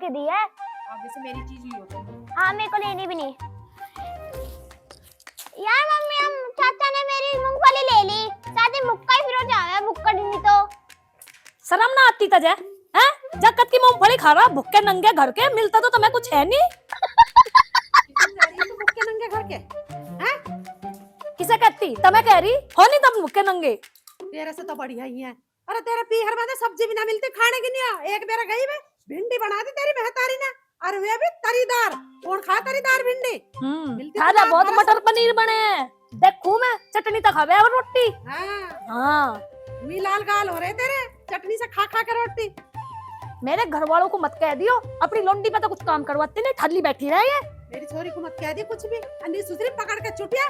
के दी है। आगे से मेरी चीज ही हो तो। हाँ मेरे को लेनी भी नहीं। यार मम्मी हम चाचा ने मेरी मूंगफली ले ली, शायद मुक्का ही फिर हो जावे, मुक्का नहीं तो शर्म ना आती तुझे हैं? जकत की मूंगफली खा रहा भुक्के नंगे घर के, मिलता तो तुम्हें कुछ है नहीं। भुक्के नंगे घर के हैं? किसे कहती? तुम्हें कह रही हो नहीं तुम भुक्के नंगे। तेरे से तो बढ़िया ही है। अरे तेरे पीहर में सब्जी भी ना मिलती खाने की नहीं। एक बेरा गई मैं भिंडी बना दी तेरी महतारी ने, और वे भी तरीदार। कौन खा तरीदार भिंडी? मिलती खाजा तो बहुत बात मटर पनीर बने हैं, देखू मैं चटनी तो खावे और रोटी। हाँ मी लाल गाल हो रहे तेरे चटनी से खा खा के रोटी। मेरे घर वालों को मत कह दियो, अपनी लोंडी पे तो कुछ काम करवाती नहीं, ठल्ली बैठी रहे ये। मेरी छोरी को मत कह दी कुछ भी, अन्नी सुसरी पकड़ के चुटिया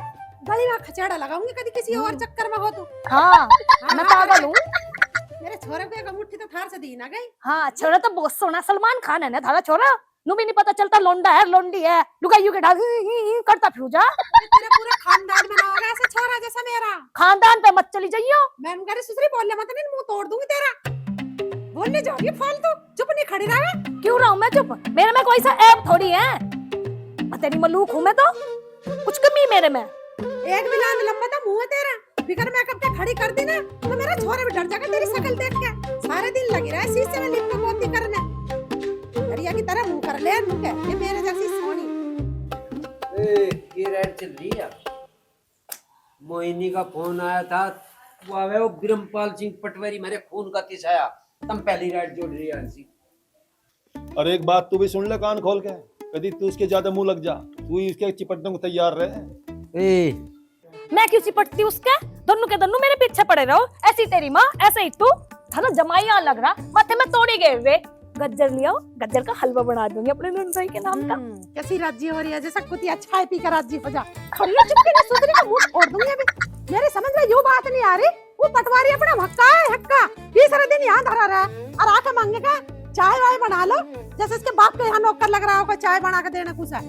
गली में खचेड़ा लगाऊंगी कभी किसी और चक्कर में हो तो। हाँ मैं पागल हूँ। मेरे छोरे को एक मुट्ठी तो थार से दी ना गई। हाँ छोरा तो बहुत सोना सलमान खान है ना थारा छोरा, नु भी नहीं पता चलता लोंडा है लोंडी है, लुगाइयों के ढाल करता फिर जा। तेरे पूरे खानदान में ना होगा ऐसा छोरा जैसा मेरा। खानदान पे मत चली जाइयो। मैं उनका सुसरी बोल ले मत, नहीं मुंह तोड़ दूंगी तेरा। बोलने जाओगी फालतू, चुप नहीं खड़ी रहा। क्यों रहूं मैं चुप? मेरे में कोई सा ऐप थोड़ी है, तेरी मलूक हूँ मैं तो, कुछ कमी मेरे में। एक भी लाल लंबा था मुंह है तेरा, बिगर मेकअप के खड़ी कर दी ना तो मेरा छोरा भी डर जाएगा तेरी शक्ल देख के। सारे दिन लगी रहा है शीशे में लिप पोती करने, दरिया की तरह मुंह कर ले मुंह के, ये मेरे जैसी सोनी। ये राइड चल रही है। मोहिनी का फोन आया था, वो आवे वो ब्रह्मपाल सिंह पटवारी मेरे खून का तिसाया, तुम पहली राइड जोड़ रही है हंसी। अरे एक बात तू भी सुन ले कान खोल के, कभी तू उसके ज्यादा मुंह लग जा, तू ही उसके चिपटने को तैयार रहे। मैं क्यों चिपटती उसके? दोनों के दोनों मेरे पीछे पड़े रहो, ऐसी तेरी माँ ऐसे ही तू। थाना जमाइया लग रहा, माथे में तोड़ी गए वे। गज्जर लिया, गज्जर का हलवा बना दूंगी अपने नून भाई के नाम का। कैसी राज्य हो रही है, जैसा कुतिया चाय पी कर राज्य हो जा। खड़िया चुपके ना सुधरी का मुंह तोड़ दूंगी अभी। मेरे समझ में यूं बात नहीं आ रही, वो पटवारी अपना हक्का है हक्का, तीसरे दिन यहाँ धरा रहा है और आके मांगेगा चाय वाय बना लो, जैसे इसके बाप के यहाँ नौकर लग रहा होगा चाय बना के देना कुछ है।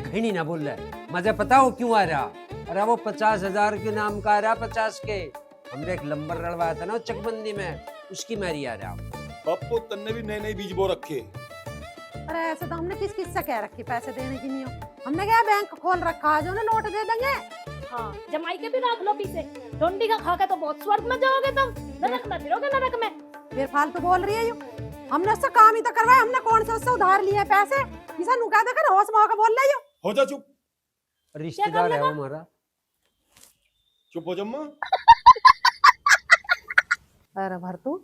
घिनी ना बोल रहा है, मजा पता हो क्यों आ रहा? अरे वो 50,000 के नाम का आ रहा, 50 के। हमने एक लंबर लड़वाया था ना चकबंदी में, उसकी मारी आ रहा। पप्पू तन्ने भी नए नए बीज बो रखे। अरे ऐसे तो हमने किस किस से कह रखी पैसे देने की नहीं हो, हमने क्या बैंक खोल रखा है जो ना नोट दे देंगे। हाँ जमाई के भी रख लो पीछे, डोंडी का खा के तो बहुत स्वर्ग में जाओगे तुम, नरक में फिरोगे नरक में। फिर फालतू बोल रही है यूं, हमने उससे काम ही तो करवाया, हमने कौन सा उससे उधार लिए पैसे? किसा नुका देकर होश में होकर बोल रही हो। हो जा चुप, रिश्तेदार है वो हमारा। चुप हो जम्मा। अरे भर तू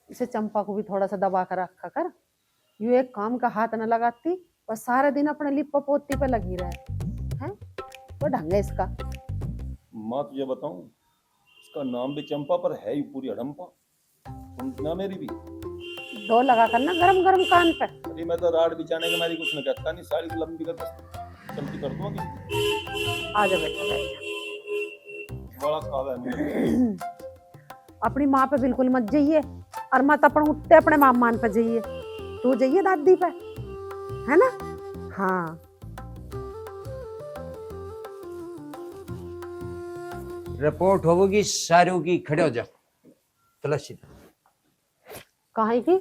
इसे चंपा को भी थोड़ा सा दबा कर रखा कर, यूं एक काम का हाथ न लगाती, बस सारे दिन अपने लिप पोती पे लगी रहे हैं। वो ढंग है इसका। माँ तुझे बताऊं, इसका नाम भी चंपा पर है ही पूरी हड़म्पा। सुनना मेरी भी दो लगा कर ना गरम गरम कान पे। अरे मैं तो राड बिछाने के मारी कुछ न कहता नहीं, साड़ी को लंबी कर चलती कर दूंगी। आ जा बेटा बैठ। बड़ा काला है मुझे। अपनी माँ पे बिल्कुल मत जाइए, और मत अपन उठते अपने मामान पे जाइए, तू जाइए दादी पे, है ना? हाँ रिपोर्ट होगी सारों की, खड़े हो जा। तलाशी कहाँ की?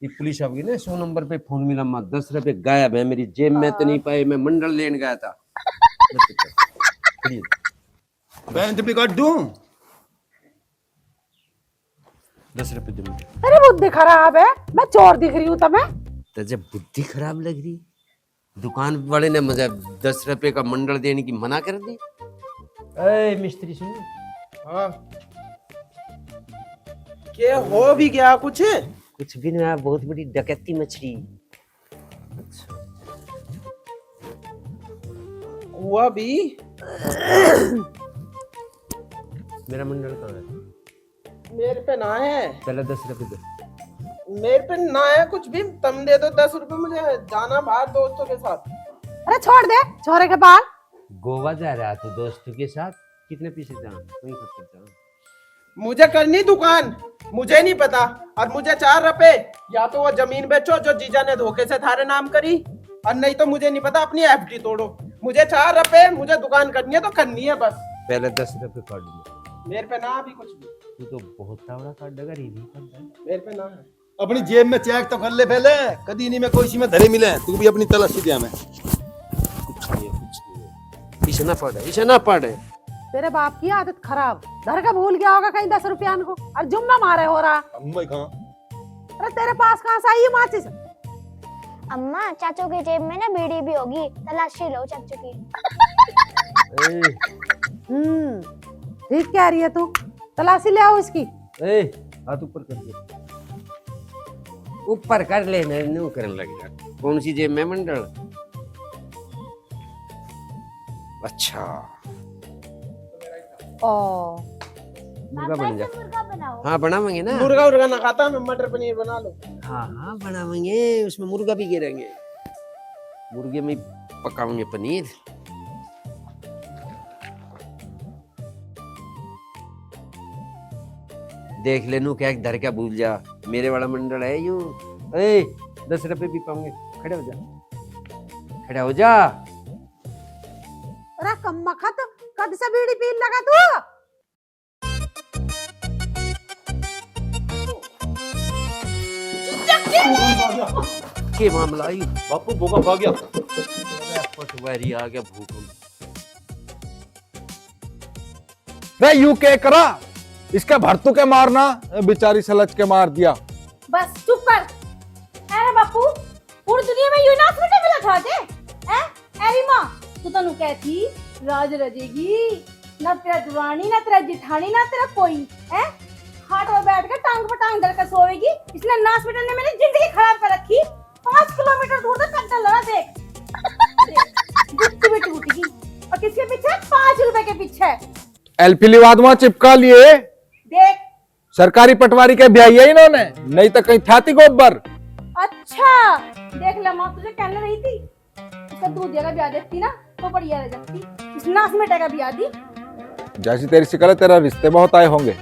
ये पुलिस आ गई ना, 100 नंबर पे फोन मिला, मां 10 रुपए गायब है मेरी जेब में, तो नहीं पाए, मैं मंडल लेने गया था। बैंड भी काट दूं? 10 रुपए दे मुझे। अरे बुद्धि खराब है, मैं चोर दिख रही हूँ तुम्हें? तुझे बुद्धि खराब लग रही? दुकान वाले ने मुझे 10 रुपए का मंडल देने की मना कर दी। ए मिस्त्री सुन। हाँ क्या हो भी गया कुछ? कुछ भी नहीं, बहुत बड़ी डकैती मछली। अच्छा हुआ भी? मेरा मंडल कहाँ है? मेरे पे ना है। पहले 10 रुपए दे। मेरे पे ना है कुछ भी, तुम दे दो 10 रुपए, मुझे जाना बाहर दोस्तों के साथ। अरे छोड़ दे छोरे के बाल। गोवा जा रहा था दोस्तों के साथ, कितने पैसे जान? तुम खर्च कर। मुझे करनी दुकान, मुझे नहीं पता, और मुझे 4 रुपए, या तो वो जमीन बेचो जो जीजा ने धोखे से थारे नाम करी, और नहीं तो मुझे नहीं पता अपनी एफडी तोड़ो। मुझे 4 रुपए, मुझे दुकान करनी है तो करनी है बस। पहले 10 रुपए काट दो। मेरे पे ना भी कुछ भी। तू तो बहुत तावड़ा काट देगा, रीधी काट। मेरे पे ना है। अपनी जेब में चेक तो कर ले पहले, कदी नहीं मैं कोई सी में धरे मिले। तू भी अपनी तलाशी दे हमें। कुछ नहीं है, कुछ नहीं है। इसे ना पढ़े। तेरे बाप की आदत खराब, घर का भूल गया होगा कहीं 10 रुपया को, और जुम्मा मारे हो रहा। अम्मा कहाँ? अरे तेरे पास कहाँ से आई है माचिस? अम्मा चाचू की जेब में ना बीड़ी भी होगी, तलाशी लो चाचू की। ठीक कह रही है तू, तलाशी ले आओ इसकी। हाथ ऊपर कर दे, ऊपर कर ले, नहीं करने लग जा। कौन सी जेब में मंडल? अच्छा ओ मुर्गा बन जा। मुर्गा बनाओ। हाँ बनावेंगे ना। मुर्गा ना खाता, मैं मटर पनीर बना लो। हाँ बनावेंगे, उसमें मुर्गा भी गिरेंगे, मुर्गे में पकाएंगे पनीर। देख ले नू क्या धर क्या भूल जा, मेरे वाला मंडल है यूं। 10 रुपए भी पाऊंगे, खड़े हो जा। अरे कम्मा खत, कद से बीड़ी पीन लगा तू? के मामला आई बापू भूकंप आ गया। पटवारी आ गया, भूकंप। वे यू के करा, इसके भरतू के मारना, बेचारी सलच के मार दिया। बस चुप कर। अरे बापू, पूरी दुनिया में यूं नाच मिटे मिला था जे? अरे माँ, तू तो कहती राज रजेगी, ना तेरा दुरानी, ना तेरा जिठानी, ना तेरा कोई है। खाट पर बैठ कर टांग पर टांग धरकर सोएगी। इसने नाच मिटने ने मेरी जिंदगी खराब कर रखी। 5 किलोमीटर दूर तक कट्टा लड़ा। देख गुट्टी भी टूटेगी, और किसके पीछे? 5 रुपए के पीछे। एलपीली वादमा चिपका लिए, देख सरकारी पटवारी के ब्याह है इन्होंने, नहीं तो कहीं थाती गोबर। अच्छा देख ले माँ, तुझे कहने रही थी उसका दूध जगह ब्याह देती ना तो बढ़िया रह जाती। इस नाच में टका ब्याह दी। जैसी तेरी शिकल है, तेरा रिश्ते बहुत आए होंगे।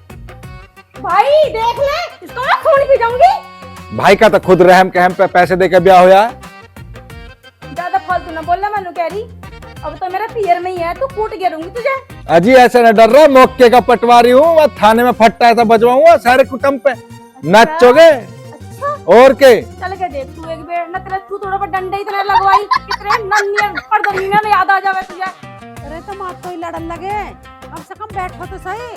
भाई देख ले, इसको मैं खून पी जाऊंगी। भाई का तो खुद रहम कहम पे पैसे देके ब्याह होया है। ज्यादा फालतू ना बोलना मनु कह रही, अब तो मेरा पियर में ही है, तू कूट गिरूंगी तुझे। अजी ऐसे न डर रहा, मौके का पटवारी हूँ, वह थाने में फट्टा ऐसा बजवाऊंगा सारे कुटुंब पे। नाचोगे अच्छा और के? चल के देख तू एक बार ना, तेरा तू थोड़ा पर डंडे इतने लगवाई, कितने नन्नियन पर दमीना ने याद आ जावे तुझे। अरे तो माँ कोई लड़न लगे, कम से कम बैठो तो सही।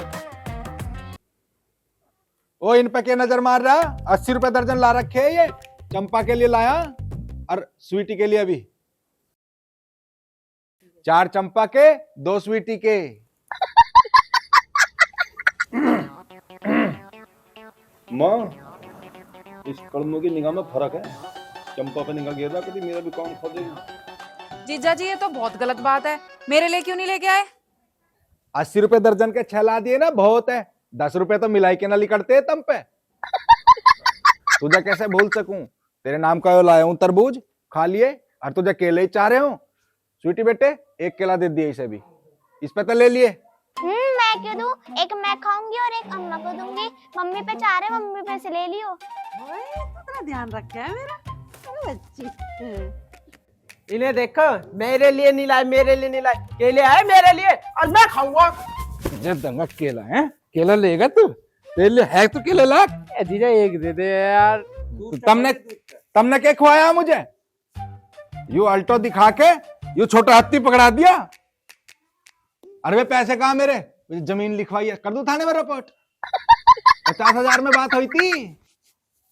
ओ इन पे क्या नजर मार रहा? 80 रुपए दर्जन ला रखे है ये, चंपा के लिए लाया और स्वीटी के लिए भी। 4 चंपा के, 2 स्वीटी के। माँ, इस कड़मों की निगाह में फर्क है। चंपा पे निगाह गिर रहा, कभी मेरा भी काम खो देगी। जीजा जी ये तो बहुत गलत बात है, मेरे लिए क्यों नहीं लेके आए? 80 रुपए दर्जन के 6 ला दिए ना, बहुत है। 10 रुपए तो मिलाई के ना लिकड़ते है तम पे। तुझे कैसे भूल सकूं? तेरे नाम का लाया हूं तरबूज, खा लिए, और तुझे केले ही चाह रहे हो। स्वीटी बेटे 1 केला दे दिए इसे भी, इस पे तो ले लिए। मैं क्यों दूं? एक मैं खाऊंगी और एक अम्मा को दूंगी। मम्मी पे चाह रहे, मम्मी पे से ले लियो। कितना ध्यान रखा है मेरा बच्ची। इन्हें देखो, मेरे लिए नहीं लाए, मेरे लिए नहीं लाए, केले आए मेरे लिए और मैं खाऊंगा। जब दंगा केला है, केला लेगा तू? तेरे लिए है तो केला ला। जीजा एक दे दे यार। तुमने क्या खवाया मुझे? यू अल्टो दिखा के यू छोटा हत्ती पकड़ा दिया। अरे वे पैसे कहाँ मेरे? मुझे जमीन लिखवाई है, कर दूं थाने में रिपोर्ट। 50,000 में बात हुई थी,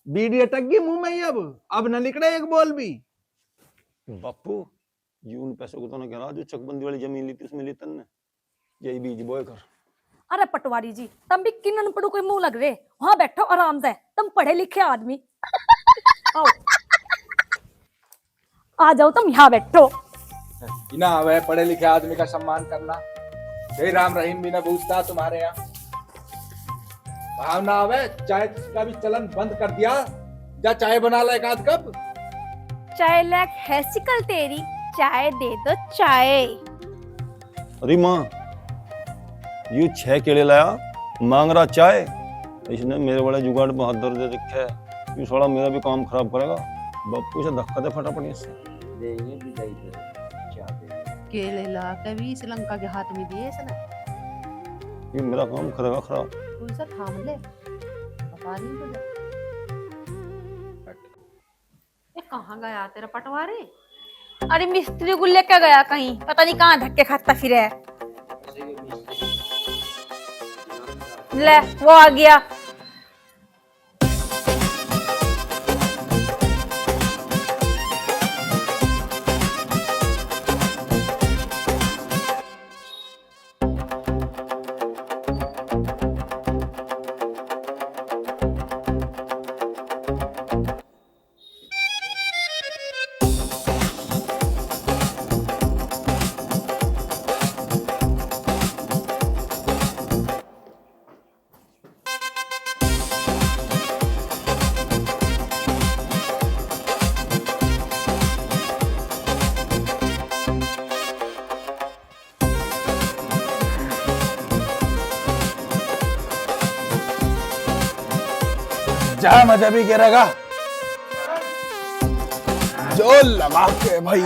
बीड़ी अटक गई मुंह में ही। अब न निकले एक बोल भी। बापू, ये उन पैसों को तो ना कह रहा जो चकबंदी वाली जमीन ली थी उसमें ली तन्ने। यही बीज बोए कर। अरे पटवारी जी, तुम भी किन अनपढ़ों को मुंह लग रहे, वहां बैठो आराम से, तुम पढ़े लिखे आदमी। आओ आ जाओ, तुम यहाँ बैठो। ना वह पढ़े लिखे आदमी का सम्मान करना, यही राम रहीम भी न पूछता तुम्हारे यहाँ। भावना आवे, चाय का भी चलन बंद कर दिया। जा चाय बना ला एक आध कप। चाय लाख है सिकल तेरी, चाय दे दो चाय। अरे माँ, ये 6 केले लाया, मांग रहा चाय। इसने मेरे बड़े जुगाड़ में हाथ धर दे रखे है। ये साला मेरा भी काम खराब करेगा। बापू से धक्का दे फटाफट इससे। देंगे भी दे दे, क्या देंगे? केले ला के भी श्रीलंका के हाथ में दिए इसने। ये मेरा काम करेगा खराब। तू इसे थाम ले, बता रही हूं तुझे। कहाँ गया तेरा पटवारी? अरे मिस्त्री को लेके गया कहीं, पता नहीं कहाँ धक्के खाता फिरे है। ले वो आ गया। जा मजा भी गिरेगा जो लगा के भाई।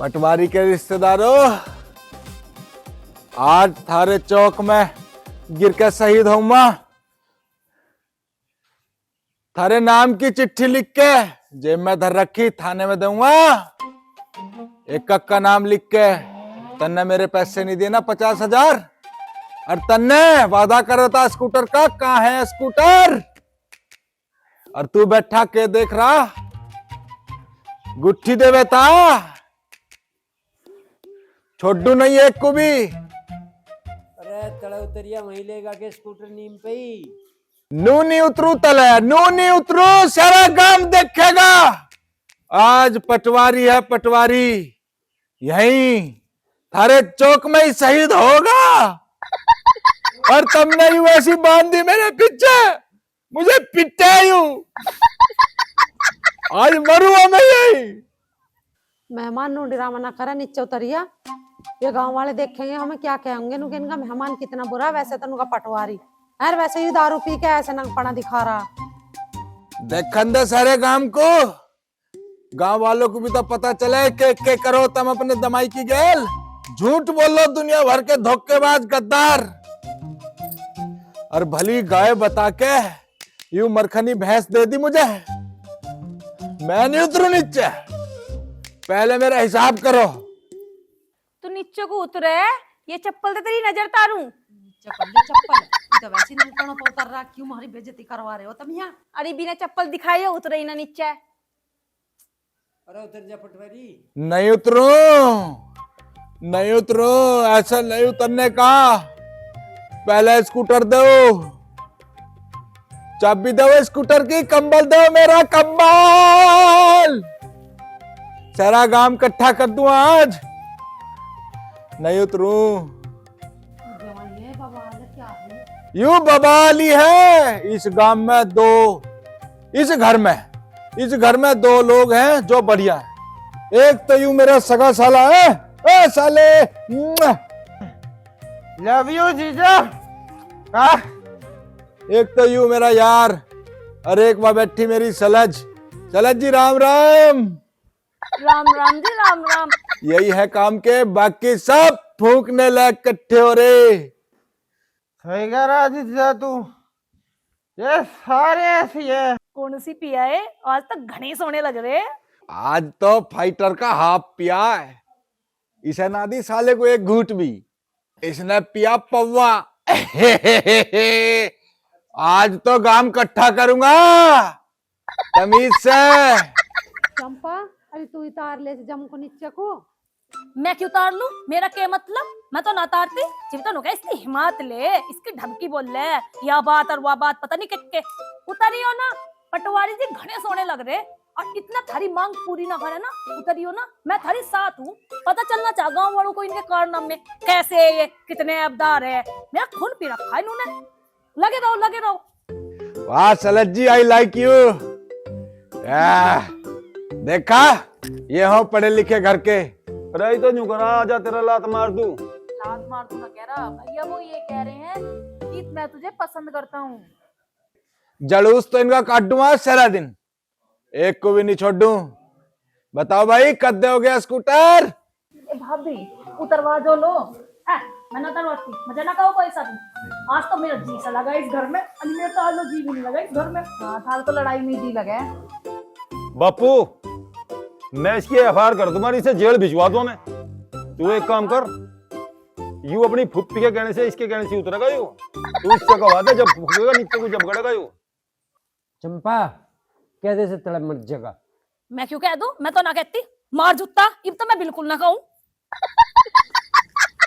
पटवारी के रिश्तेदारों, आज थारे चौक में गिर के शहीद होऊंगा। थारे नाम की चिट्ठी लिख के जेब में धर रखी, थाने में दूंगा। एक का नाम लिख के तन्ने मेरे पैसे नहीं देना 50,000, और तन्ने वादा कर था स्कूटर का, कहाँ है स्कूटर? और तू बैठा के देख रहा, गुट्ठी दे बेटा, छोड़ू नहीं एक को भी। अरे तड़ा उतरिया वहीं लेगा के स्कूटर नीम पे ही। नू नहीं उतरू तले, नू नहीं उतरू, सारा गांव देखेगा। आज पटवारी है पटवारी, यहीं थारे चौक में ही शहीद होगा। और तुमने यूं ऐसी बांधी मेरे पीछे, मुझे पिटे यूं, आज मरूंगा मैं यही। मेहमान नु डरावा ना करा, नीचे उतरिया। ये गांव वाले देखेंगे हमें क्या कहेंगे, नु इनका मेहमान कितना बुरा, वैसे तो उनका पटवारी यार, वैसे ही दारू पी के ऐसे नंगपना दिखा रहा। देखन दे सारे गांव को, गांव वालों को भी तो पता चले के करो तुम अपने दमाई की गेल। झूठ बोलो दुनिया भर के धोखेबाज गद्दार। और भली गाय बता के यूं मरखनी भैंस दे दी मुझे, मैं नहीं उतरू नीचे, पहले मेरा हिसाब करो। तू नीचे को उतरे, ये चप्पल तो तेरी नजर तारू। चप्पल तो वैसे नंगपना तो उतर रहा, क्यों हमारी बेइज्जती करवा रहे हो तुम यहाँ? अरे बिना चप्पल दिखाए उतरे ही ना नीचे। अरे उतर जा पटवारी। नहीं उतरू, नहीं उतरू, ऐसा नहीं उतरने का। पहले स्कूटर दो, चाबी दो स्कूटर की, कंबल दो मेरा कंबल, सारा गांव इकट्ठा कर दूं आज। नहीं उतरू, यूं बवाली है इस गांव में। दो इस घर में दो लोग हैं जो बढ़िया है। एक तो यूं मेरा सगा साला है, ए साले, लव यू जीजा। एक तो यूं मेरा यार, और एक वहां बैठी मेरी सलज। सलज जी राम राम। राम राम जी राम राम। यही है काम के, बाकी सब फूकने लायक इकट्ठे हो रहे। सही कह रहा जीजा तू, ये सारे ऐसी है। कौन सी पिया है? आज तक घने सोने लग रहे। आज तो फाइटर का हाफ पिया है, इसे ना दी साले को एक घूंट भी, इसने पिया पौवा। आज तो गांव इकट्ठा करूंगा तमीज से। चंपा, अरे तू उतार ले जम को नीचे को। मैं क्यों उतार लूं? मेरा क्या मतलब? मैं तो ना उतारती। चिंता नो, इसकी हिम्मत ले, इसकी धमकी बोल ले, या बात और वह बात पता नहीं कितने उतरियो ना। पटवारी जी घने सोने लग रहे, और इतना थारी मांग पूरी ना करे ना, उतरियो ना। मैं थारी साथ हूँ, पता चलना चाह गाँव वालों को इनके कारनामे कैसे, ये कितने अबदार है। मेरा खून पी रखा है इन्होंने। लगे रहो, लगे रहो। वाह सलज जी, आई लाइक यू। देखा, ये हो पढ़े लिखे घर के। अरे तो न्यू करा, आजा तेरा लात मार दूं। लात मार दूंगा कह रहा भैया, वो ये कह रहे हैं कि मैं तुझे पसंद करता हूँ। जलूस तो इनका काट दूंगा सारा दिन। एक को भी नहीं छोड़ दूं। बताओ भाई, कद दे हो गया स्कूटर? भाभी उतरवा जो लो। मैं ना उतरवाती, मुझे ना कहो कोई सा भी। आज तो मेरा जी सा लगा इस घर में, अभी मेरा तो आज तो जी भी नहीं लगा इस घर में। हाँ थाल तो लड़ाई में जी लगे। बापू, मैं इसकी एफआईआर कर दूंगा, इसे जेल भिजवा दो मैं। तू एक काम कर, यू अपनी फुप्पी के कहने से, इसके कहने से उतरेगा यू। तू इससे कहा दे, जब फूकेगा नीचे को जब गड़ेगा यू। चंपा कह दे से तड़प मत जगा। मैं क्यों कह दूं? मैं तो ना कहती। मार जूता, अब तो मैं बिल्कुल ना कहूं।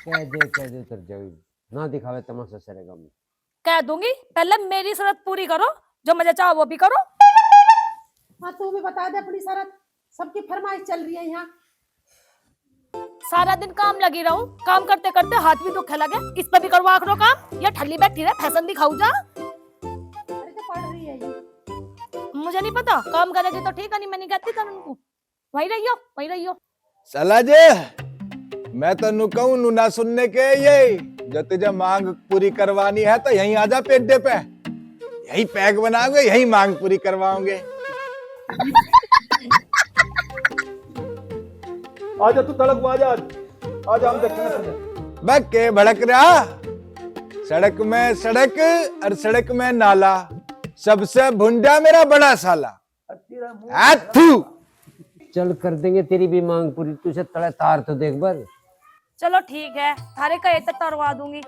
कह दे तर जाओ, ना दिखावे तमाशा सरेगा में। कह दूंगी, पहले मेरी शर्त पूरी करो, जो मुझे चाहो वो भी करो। हाँ तू भी बता दे अपनी शरत, सबकी फरमाइश चल रही है यहाँ। सारा दिन काम लगी रहूं, काम करते करते हाथ भी दुखने लगे। इस पे भी करवा करो काम, या ठल्ली बैठी रहे फैशन दिखाऊ जा। अरे तो पढ़ रही है ये। मुझे नहीं पता, काम करेगी तो ठीक है, नहीं मैं नहीं कहती था उनको। वही रहियो। साला जे, मैं तो नु कहूं नु ना सुनने के ये, जो तुझे मांग पूरी करवानी है तो यहीं आजा पेड्डे पे, यही पैक बनाओगे, यही मांग पूरी करवाओगे। आजा तू तड़क, आजा हम देखेंगे। मैं के भड़क रहा, सड़क में सड़क और सड़क में नाला, सबसे भुंडा मेरा बड़ा साला। थू। चल कर देंगे तेरी भी मांग पूरी, तुझे तड़े तार तो देख बर। चलो ठीक है, थारे कहे तो तरवा दूंगी।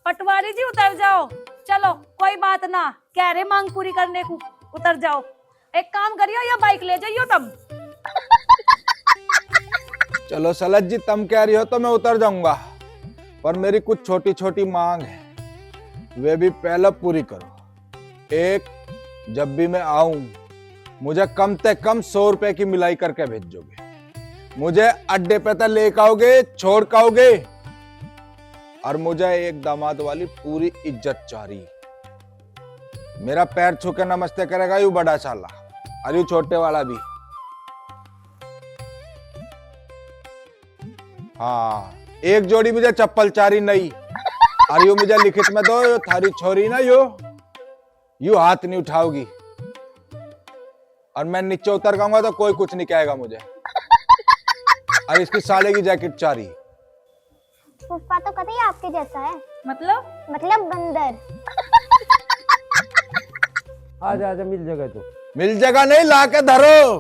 पटवारी जी उतर जाओ, चलो कोई बात ना, कह रहे मांग पूरी करने को, उतर जाओ। एक काम करियो, या बाइक ले जाइयो तुम। चलो सलत जी, तुम कह रही हो तो मैं उतर जाऊंगा, पर मेरी कुछ छोटी छोटी मांग है, वे भी पहले पूरी करो। एक, जब भी मैं आऊं मुझे कम से कम 100 रुपए की मिलाई करके भेजोगे। मुझे अड्डे पे तक लेकर आओगे, छोड़ के आओगे, और मुझे एक दामाद वाली पूरी इज्जत चाहिए। मेरा पैर छू के नमस्ते करेगा यू बड़ा साला, और यू छोटे वाला भी। हाँ, एक जोड़ी मुझे चप्पल चारी नहीं, और यू मुझे लिखित में दो, यो थारी छोरी ना यू हाथ नहीं उठाओगी, और मैं नीचे उतर जाऊंगा तो कोई कुछ नहीं कहेगा मुझे। और इसकी साले की जैकेट चारी। पुष्पा तो कतई आपके जैसा है। मतलब बंदर। आजा मिल जगह तो। मिल जगह नहीं, ला के धरो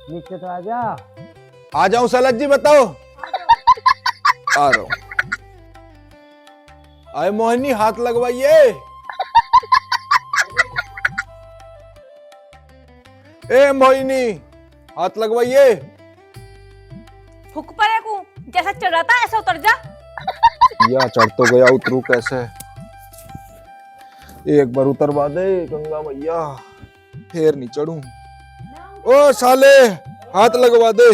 नीचे तो आजा। आ जाऊं सलत जी, बताओ। आ रहा हूं। आए मोहिनी, हाथ लगवाइए। ए मोहिनी, हाथ लगवाइए। फुक पड़े को, जैसा चढ़ रहा था ऐसा उतर जा। या चढ़ तो गया, उतरू कैसे? एक बार उतरवा दे गंगा मैया, फिर नहीं चढ़ूं। ओ साले, हाथ लगवा दे।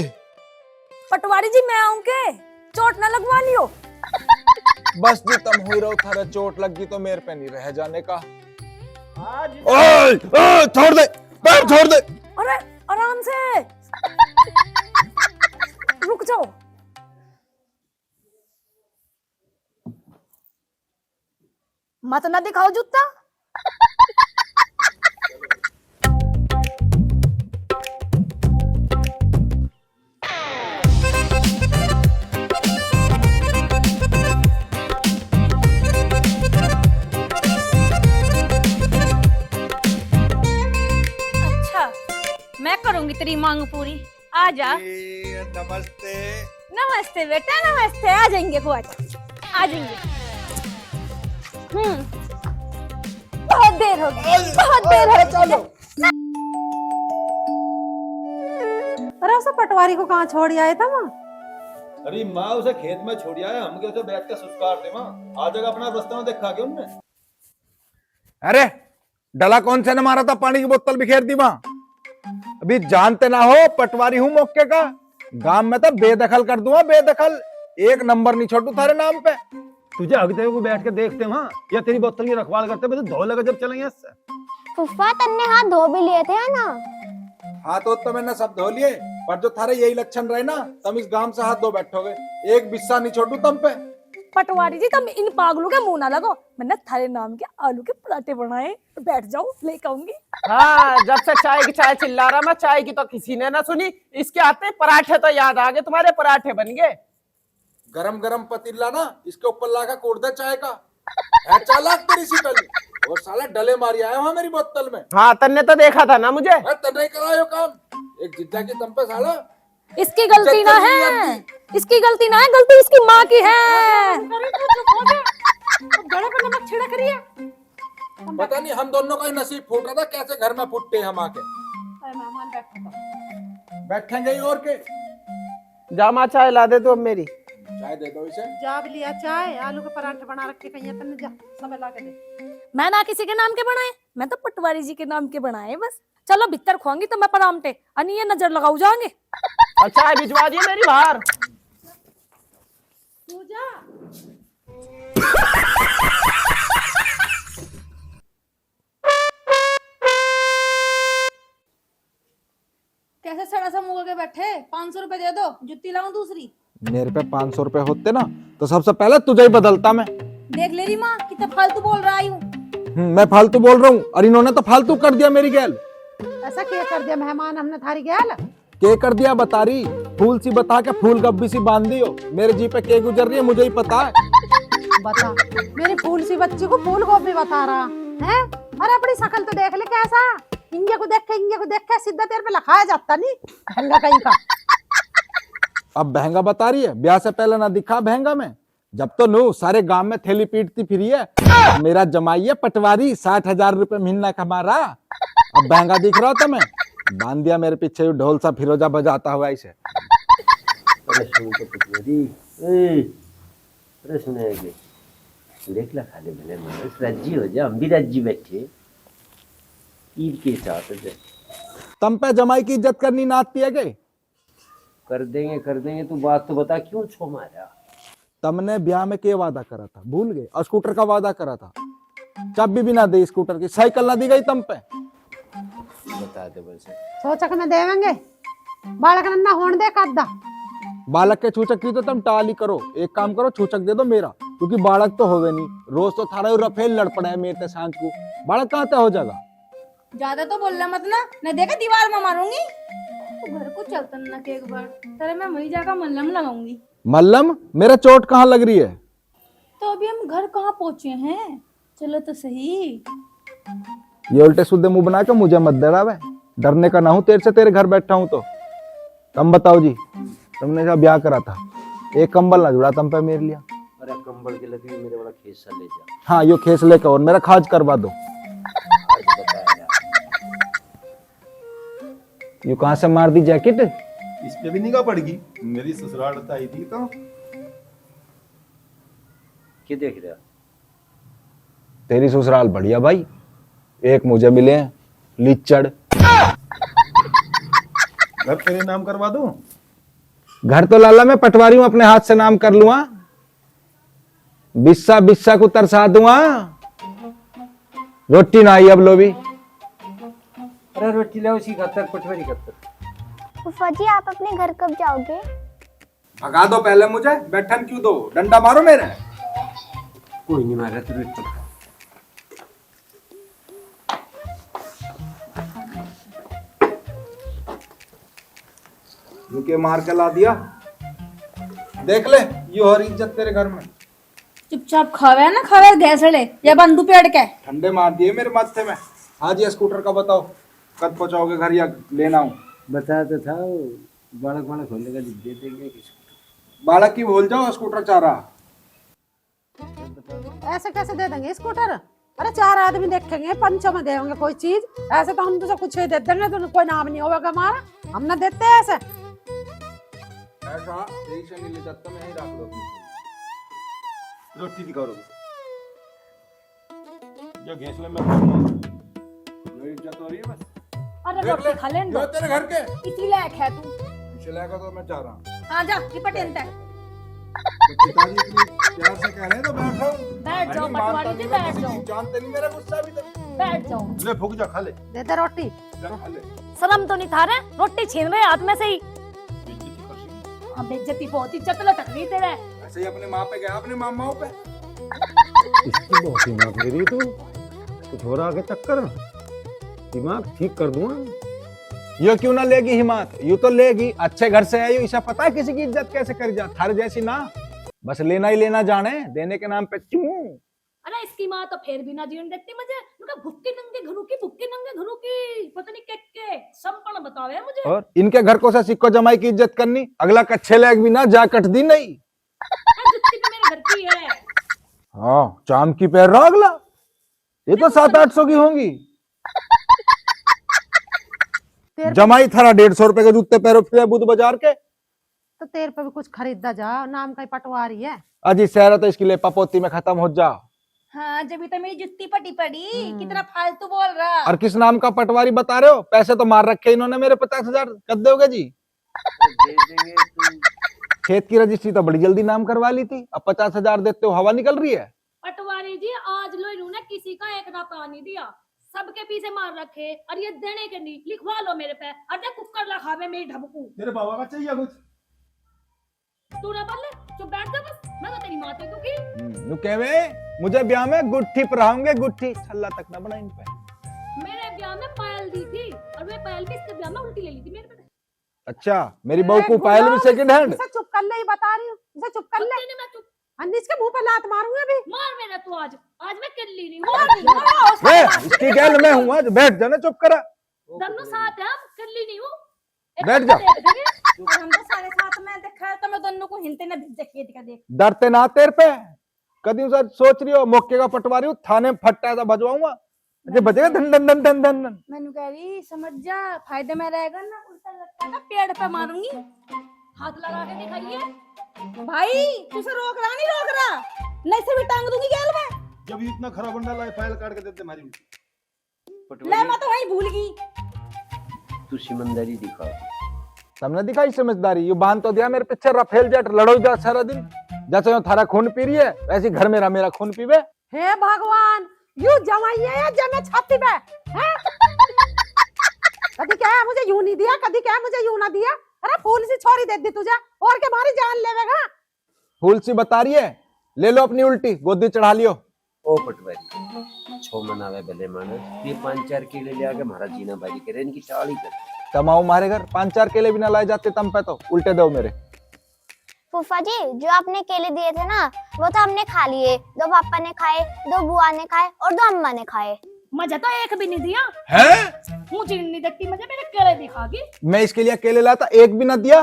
पटवारी जी मैं आऊं के, चोट ना लगवा लियो। बस जी तुम हुई रहो, थारा चोट लगी तो मेरे पे नहीं रह जाने का। ओए, छोड़ दे, पैर छोड़ दे। अरे आराम से, रुक जाओ। मत ना दिखाओ जूता। अच्छा, मैं करूंगी तेरी मांग पूरी। आ जा। नमस्ते। नमस्ते बेटा, नमस्ते। आ जाएंगे बुआ जी, आ जाएंगे। बहुत देर हो गई, बहुत देर हो चलो। अरे उसे पटवारी को कहाँ छोड़ आए था माँ? अरे माँ उसे खेत में छोड़ आया, हम क्या उसे बैठ के सुस्कार थे माँ। आ जाएगा अपना रास्ते में देखा के उनने। अरे डला कौन से ने मारा था, पानी की बोतल बिखेर दी माँ। अभी जानते ना हो, पटवारी हूँ मौके का, गांव में तो बेदखल कर दूंगा, बेदखल। एक नंबर नहीं छोड़ू थारे नाम पे। तुझे अगते हुए बैठ के देखते वहाँ, या तेरी बोतल की रखवाल करते तो धो लगा जब चलेंगे इससे। पुष्पा तन्ने हाथ धो भी लिए थे ना। हाथ तो मैंने सब धो लिए, पर जो थारे यही लक्षण रहे ना, तुम इस गांव से हाथ धो बैठोगे। एक बिस्सा नहीं छोड़ू तुम पे। पटवारी जी तुम इन पागलों के मुंह ना लगो, मैंने थारे नाम के आलू के पराठे बनाए, बैठ जाओ लेकर आऊंगी। हाँ, जब से चाय की चाय चिल्ला रहा मैं, चाय की तो किसी ने ना सुनी, इसके आते पराठे तो याद आ गए, तुम्हारे पराठे बन गए। गरम गरम पतीला ना इसके ऊपर लाकर कोड़ दे चाय का। है चालाक तेरी शिकल, और साला डले मारी आया वहां मेरी बोतल में। हाँ, तन्ने तो देखा था ना मुझे। तन्ने करायो काम, एक जिद्दा की तम पे साला। इसकी गलती ना है, इसकी गलती ना है, गलती इसकी माँ की है। गले पे नमक छिड़क रही है। पता नहीं हम दोनों का ही नसीब फूट रहा था, कैसे घर में फुटते हम आके। मेहमान बैठे बैठेंगे ही और के। जामा चाय ला दे तो अब मेरी। चाय दे दो इसे। जाब लिया चाय, आलू के पराठे बना रखे कहीं तन्ने, जा समय ला के दे। मैं ना किसी के नाम के बनाए, मैं तो पटवारी जी के नाम के बनाए बस। चलो भीतर खुआंगी तो मैं परामटे, अनि ये नजर लगाऊ जाएंगे। और चाय भिजवा दिए मेरी बाहर। कैसे सड़ा सा मुंह के बैठे? 500 रुपए दे दो, जुत्ती लाऊं दूसरी। मेरे पे 500 रुपए होते ना तो सबसे पहले तुझे ही बदलता मैं। देख ले रही माँ कितना फालतू बोल रहा हूँ। मैं फालतू बोल रहा हूँ और इन्होंने तो फालतू कर दिया मेरी गैल। ऐसा क्या कर दिया मेहमान हमने थारी गैल? के कर दिया बता रही, फूल सी बता के फूल गब्बी सी बांध दी हो। मेरे जी पे के गुजर रही है मुझे ही पता है। बता, मेरी फूल सी बच्ची को फूल गोभी बता रहा है? अरे अपनी शकल तो देख ले कैसा, इंगे को देख के सीधा तेरे पे लखाया जाता नहीं भंगा कहीं का। अब बहंगा बता रही है, ब्याह से पहले ना दिखा बहंगा में। जब तो नू सारे गांव में थैली पीटती फिरी है। मेरा जमाई है पटवारी, 60,000 रुपए महीना कमा रहा। अब बहंगा दिख रहा था मैं, बांध दिया मेरे पीछे ढोल सा फिरोजा बजाता हुआ इसे। अरे सुन तो पटवारी, अरे सुनेंगे देख ला खाने मैंने मनस राज्जी हो जा, हम भी राज्जी बैठे ईद के साथ है। तम पे जमाई की इज्जत करनी ना आती है के? कर देंगे तू बात तो बता, क्यों छो मारा? तुमने ब्याह में के वादा करा था भूल गए? और स्कूटर का वादा करा था, चाबी भी ना दे स्कूटर की, साइकिल ना दी गई तम पे। बता दे बस। सोचक में देवेंगे बालक नन्ना होने दे कद्दा। बालक के छूचक की तो तुम टाली करो, एक काम करो छूचक दे दो मेरा, क्योंकि बालक तो होवे नहीं। रोज तो थारा रफेल लड़ पड़े है मेरे ते सांझ को, बालक कहाँ ते हो जाएगा? ज्यादा तो बोलना मत ना, मैं देखा दीवार में मारूंगी। तो घर को चलता ना के एक बार, तेरे मैं वही जाकर मल्लम लगाऊंगी। मल्लम? मेरा चोट कहाँ लग रही है? तो अभी हम घर कहाँ पहुंचे हैं, चलो तो सही। ये उल्टे सीधे मुंह बना के मुझे मत डरावे, डरने का ना हूं तेरे से, तेरे घर बैठा हूं तो। तुम बताओ जी, तुमने जब ब्याह करा था एक कंबल ना जुड़ा तुम पे मेरे लिया। अरे कंबल के लकड़ी मेरे वाला खेसा ले जा। हाँ यो खेस लेकर और मेरा खाज करवा दो। आज बताया यू कहाँ से मार दी जैकेट? इस पे भी निगाह पड़गी, मेरी ससुराल आई थी तो। क्या देख रहा? तेरी ससुराल बढ़िया भाई, एक मुझे मिले हैं लिचड़। घर तेरे नाम करवा दूं? घर तो लाला मैं पटवारी हूं, अपने हाथ से नाम कर लूंगा। बिस्सा बिस्सा को तरसा दूंगा। रोटी ना आई अब लो भी। अरे रोटी लाओ उसी खातर, पटवारी खातर। फूफा जी आप अपने घर कब जाओगे? भगा दो पहले मुझे, बैठन क्यों दो, डंडा मारो मेरे। कोई नहीं मारा तू रोटी खा। रुके मार के ला दिया, देख ले ये हो रही इज्जत तेरे घर में। चुपचाप खावे ना खावे गैसड़े या बंदू पेड़ के। ठंडे मार दिए मेरे माथे में। आज ये स्कूटर का बताओ कब पहुंचाओगे घर या लेना हूं? बता तो था बालक वाला खोलने का दे देंगे किसको। बालक की भूल जाओ, स्कूटर चाह रहा। ऐसे कैसे दे देंगे स्कूटर? अरे 4 आदमी देखेंगे, पंचों में देंगे कोई चीज। ऐसे तो हम तुझे कुछ ही दे देंगे, तो कोई नाम नहीं होगा हमारा, हम ना देते ऐसे। ऐसा यही से नहीं ले जाता, मैं यही रख लो। रोटी दिखाओ जो घेसले में खाऊंगा। मेरी इज्जत हो रही है बस। अरे रोटी खा लें दो, तेरे घर के इतनी लायक है तू। पीछे लेगा तो मैं चाह रहा हूँ। आ जा लिपट इनते। पिताजी इतनी प्यार से कह रहे हैं तो बैठ रहा हूँ। बैठ जाओ पटवारी जी, बैठ जाओ, जानते नहीं मेरा गुस्सा भी तो। बैठ जाओ। ले फूक जा, खा ले। दे दे रोटी। जा खा ले। शर्म तो नहीं था रे, रोटी छीन रहे हाथ में से ही। बेइज्जती कर सी। हाँ बेइज्जती बहुत, इज्जत लटक रही तेरे। ऐसे ही अपनी माँ पे गया, अपनी मामाओं पे। इसकी बहुत हिम्मत मेरी तू कुछ हो रहा आगे चक्कर, दिमाग ठीक कर दूंगा। ये क्यों ना लेगी हिम्मत, यू तो लेगी, अच्छे घर से है यू, इसे पता है किसी की इज्जत कैसे करी जा, थारे जैसी ना, बस लेना ही लेना जाने, देने के नाम पे क्यों। अरे इसकी माँ तो फिर भी ना जीवन देखती मुझे, उनका भुक्के नंगे घरों की, भुक्के नंगे घरों की, पता नहीं के संपन्न बतावे मुझे। और इनके घर को से सिक्को जमाई की इज्जत करनी, अगला कच्छे लेग भी ना जा कट दी नहीं। जुत्ती तो मेरे घर की है। हाँ चाम की पैर रहा अगला, ये तो 700-800 की होंगी। जमाई थारा 150 रुपए के जूते पैरों फिर बुध बाजार के, तो तेरे पे भी कुछ खरीदा जा, नाम का ही पटवारी है। अजी सहरा तो इसके लिए पपोती में खत्म हो जा। हाँ जब तो मेरी जुत्ती पटी पड़ी, कितना फालतू बोल रहा। और किस नाम का पटवारी बता रहे हो, पैसे तो मार रखे इन्होंने मेरे 50,000, कर दोगे जी। दे देंगे तू। खेत की रजिस्ट्री तो बड़ी जल्दी नाम करवा ली थी, अब 50,000 देते हो, हवा निकल रही है। पटवारी जी आज लो इन्होंने किसी का एक रुपया नहीं दिया, सबके पीछे मार रखे, और ये देने के नहीं, लिखवा लो मेरे पे। अरे कुकर लखा में मेरी ढबकू, तेरे बाबा का चाहिए कुछ? तू ना बोल ले, चुप बैठ जा बस, मैं तो तेरी माते दूंगी। नु कहवे मुझे ब्याह में गुट्ठी पढ़ाऊंगे, गुट्ठी छल्ला तक ना बना इन पे। मेरे ब्याह में पायल दी थी, और मैं पायल भी इसके ब्याह में उल्टी ले ली थी मेरे पे। अच्छा मेरी बहू को पायल भी सेकंड हैंड। इसे चुप कर ले, ही बता रही हूँ, इसे चुप कर ले। मैं चुप अंदीज के मुंह पे लात मारूंगी अभी। मार मेरा तू, आज मैं किल्ली नहीं हूँ। वे इसकी गैल मैं हूँ, आज बैठ जाना चुप करा। दोनों साथ हैं, हम किल्ली नहीं हूँ। बैठ जा। और हम तो सारे साथ में देखा है, तो मैं दोनों को हिंते ने भेज खेत का देख। डरते ना तेरे पे, कदी सर सोच रही हो मौके का पटवारी हूँ, थाने में फट्टा ऐसा भजवाऊंगा, अरे बजेगा धन धन धन धन धन धन। मैंने कह रही समझ जा, फायदे में रहेगा ना, उल्टा लगता है पेड़ पे मारूंगी। हाथ लगा के दिखाइए। भाई तुझे रोक रहा नहीं रोक रहा, नहीं से भी टांग दूंगी गैल में। जब ये इतना खराब बंडा लाए, फाइल काट के देते हमारी। ले मैं तो वहीं भूल गई। तू समझदारी दिखा। तुमने दिखाई समझदारी, यू बांध तो दिया मेरे पीछे, रफेल जेट लड़ो जा सारा दिन, जैसे यो थारा खून पी रही है वैसे घर मेरा मेरा खून पीवे। हे भगवान, यू जमाइए या जमे छाती पे हैं? कभी क्या है मुझे यूं नहीं दिया, कभी क्या है मुझे यूं ना दिया। अरे फूल सी छोरी दे दी तुझे, और के मारी जान लेवेगा। फूल सी बता रही है, ले लो अपनी उल्टी, गोदी चढ़ा लियो। ओ पटवारी छो मनावे भले मानस, ये 5-4 केले ले आके हमारा जीना बाजी करे, इनकी टाली कर। कमाऊ मारे घर 5-4 केले भी ना लाए जाते तम पे, तो उल्टे दो मेरे। फूफा जी जो आपने केले दिए थे ना, वो तो हमने खा लिए, 2 पापा ने खाए, 2 बुआ ने खाए और 2 अम्मा ने खाए। मुझे तो एक भी नहीं दिया है? मुझे नहीं देखती, मुझे मेरे केले दिखागी। मैं इसके लिए केले लाता, एक भी ना दिया।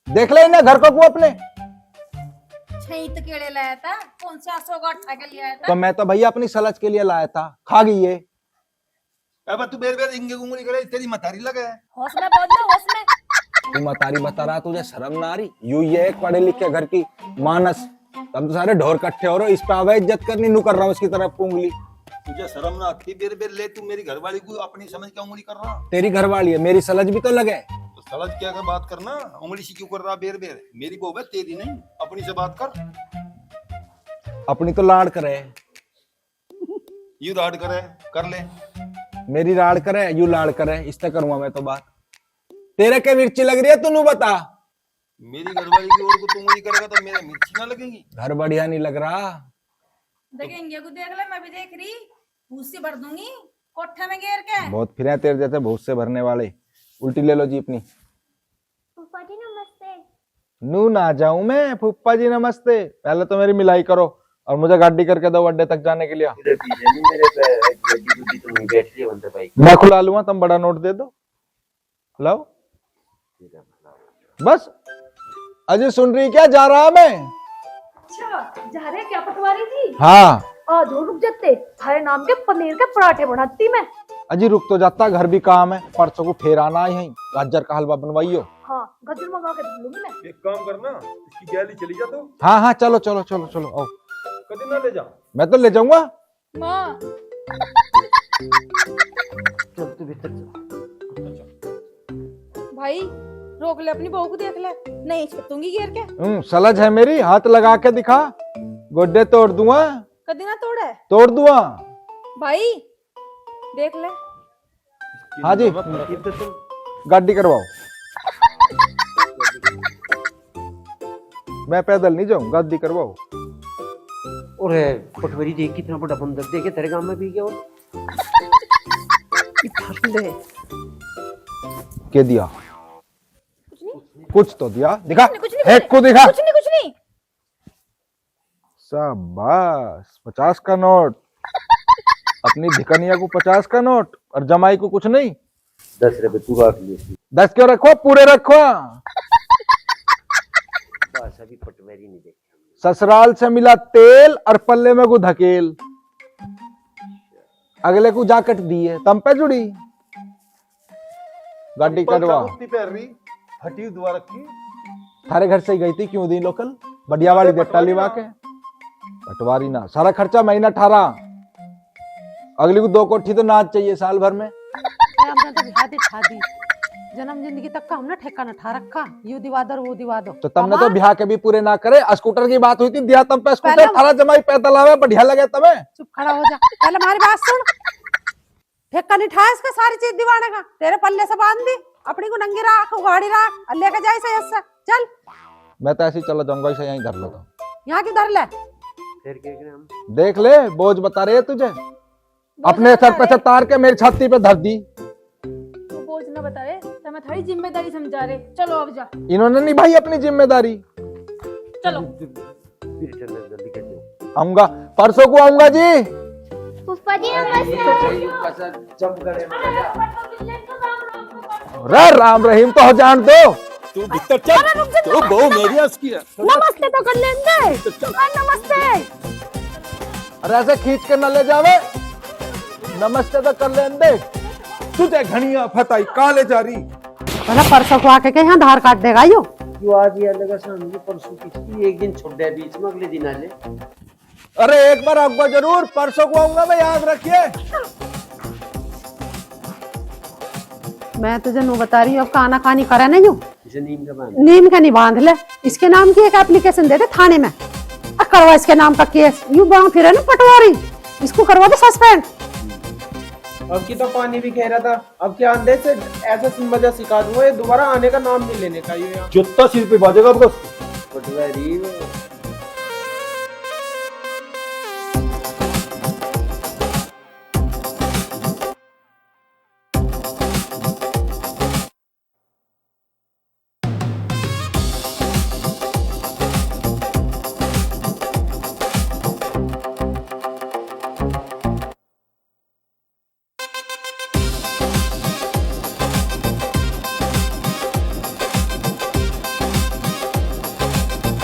देख ले इन्हें घर को अपने। 6 तो केले लाया था, कौन सा 100 का उठा के लिया था। तो मैं तो भैया अपनी सलज के लिए लाया था, खा गई ये। अब तू बेर बेर इंगे उंगली करे, तेरी मतारी लगे। होश में बोल लो, होश में। तू मतारी बता रहा, तुझे शर्म ना आ रही? यू ये एक पढ़े लिखे घर की मानस, तब तो सारे ढोर इकट्ठे हो रहे हो, इस पे आवे इज्जत करनी, नू कर रहा हूँ इसकी तरफ उंगली। तुझे शर्म ना आती? बेर बेर ले, तू मेरी घरवाली को अपनी समझ के उंगली कर रहा। तेरी घरवाली है, मेरी सलज भी तो लगे। तो सलज क्या कर बात करना, उंगली से क्यों कर रहा बेर बेर? मेरी बहू है, तेरी नहीं, अपनी से बात कर। अपनी तो लाड़ करे, यू राड करे, कर ले। मेरी लाड़ करे, यू लाड़ करे, इससे करूंगा मैं तो बात। तेरे के मिर्ची लग रही है, तू बता। मेरी घरवाली की ओर को तू उंगली करेगा तो मेरे मिर्ची ना लगेगी। घर बढ़िया नहीं लग रहा। देखेंगे को देख ले, मैं भी देख रही, भूसी भर दूंगी कोठे में घेर के। बहुत फिर हैं तेरे जैसे भूस से भरने वाले। उल्टी ले लो जी अपनी। फूफा जी नमस्ते। नू ना जाऊं मैं, फूफा जी नमस्ते। पहले तो मेरी मिलाई करो और मुझे गाड़ी करके दो अड्डे तक जाने के लिए। मेरे पीछे नहीं, मेरे पे गड्डी गुड्डी तो नहीं बैठ रही है बनते भाई। मैं खुला लूंगा, तुम बड़ा नोट दे दो। लाओ बस। अजय सुन रही क्या? जा रहा मैं। अच्छा जा रहे क्या पटवारी जी? हाँ आज रुक जाते, थारे नाम के पनीर के पराठे बनाती मैं। अजी रुक तो जाता, घर भी काम है, परसों को फेर आना है, यहीं गाजर का हलवा बनवाइयो। हाँ गाजर मंगा के डाल लूंगी मैं। एक काम करना, इसकी गैली चली जा तो। हाँ हाँ चलो चलो चलो चलो आओ। कभी ना ले जा। मैं तो ले जाऊंगा। माँ चल तू भीतर चल। भाई रोक ले, अपनी बहू को देख ले, नहीं छूटूंगी घेर के। सलज है मेरी, हाथ लगा के दिखा, गोड्डे तोड़ दूंगा। कदी ना तोड़े तोड़ दूंगा भाई, देख ले। हाँ जी गाड़ी करवाओ। मैं पैदल नहीं जाऊँ, गादी करवाओ। और पटवारी देख कितना बड़ा बंदर देखे तेरे गांव में भी क्या और ले के दिया? कुछ तो दिया, दिखा कुछ नहीं, हेक को दिखा। कुछ नहीं। शाबाश, 50 का नोट। अपनी भिकनिया को 50 का नोट और जमाई को कुछ नहीं। 10 रुपए तू रख ले। 10 क्यों रखो, पूरे रखो। बस अभी पटवारी नहीं देखा। ससुराल से मिला तेल और पल्ले में को धकेल, अगले को जाकट दिए, तम पे जुड़ी। गाड़ी कटवा फटी दुआ रखी। थारे घर से ही गई थी, क्यों दी लोकल बढ़िया वाली देता लिवा के। पटवारी ना, सारा खर्चा महीना 18। अगली को 2 कोठी तो नाच चाहिए साल भर में। हमने तो बिहार दिखा दी, जन्म जिंदगी तक का हमने ठेका न ठा रखा, यू दिवा दो वो दिवा दो। तो तुमने तो ब्याह के भी पूरे ना करे। स्कूटर की बात हुई थी, दिया तुम पे स्कूटर, पहले- थारा जमाई पैदल आवे, बढ़िया लगे तुम्हें। चुप खड़ा हो जा, पहले हमारी बात सुन। ठेका नहीं ठा इसका, सारी चीज दिवाने का तेरे पल्ले से बांध दी, अपनी को नंगी राख, गाड़ी राख, और लेके जाए सही ऐसा। चल मैं तो ऐसे ही चला जाऊंगा, इसे यहीं धर लेता हूं। यहाँ की धर ले। फिर क्या करें हम? देख ले, बोझ बता रहे तुझे, अपने सर पे से तार के मेरी छाती पे धर दी। तू बोझ ना बता रहे, तो मैं थोड़ी जिम्मेदारी समझा रहे। चलो अब जा। इन्होंने निभाई अपनी जिम्मेदारी। चलो फिर चल जल्दी कर दो। आऊंगा, परसों को आऊंगा जी। फूफा जी नमस्ते। जब गड़े में लगा। रे राम रहीम तो हो जान दो। तू भीतर चल, तो बहू मेरी हंस की है। नमस्ते तो कर लेंगे। नमस्ते। अरे ऐसे खींच के न ले जावे, नमस्ते तो कर लेन दे। तुझे घनिया फताई काले जा रही। पहले परसों को आके यहाँ आधार कार्ड देगा यो। क्यों आज ये लगा सामने परसों की एक दिन छोड़ दे, बीच में अगले दिन आ ले। अरे एक बार आऊंगा जरूर, परसों को आऊंगा मैं, याद रखिए। मैं तुझे नु बता रही हूँ, अब काना कानी करे ना यूं, इसे नीम का बांध। नीम का नहीं बांध ले। इसके नाम की एक एप्लीकेशन दे दे थाने में, करवा इसके नाम का केस। यूं बांध फिर है ना पटवारी, इसको करवा दे सस्पेंड। अब की तो पानी भी कह रहा था, अब क्या अंधे से ऐसा मजा सिखा दूंगा, ये दोबारा आने का नाम नहीं लेने का। ये जुत्ता सिर पे बाजेगा बस। पटवारी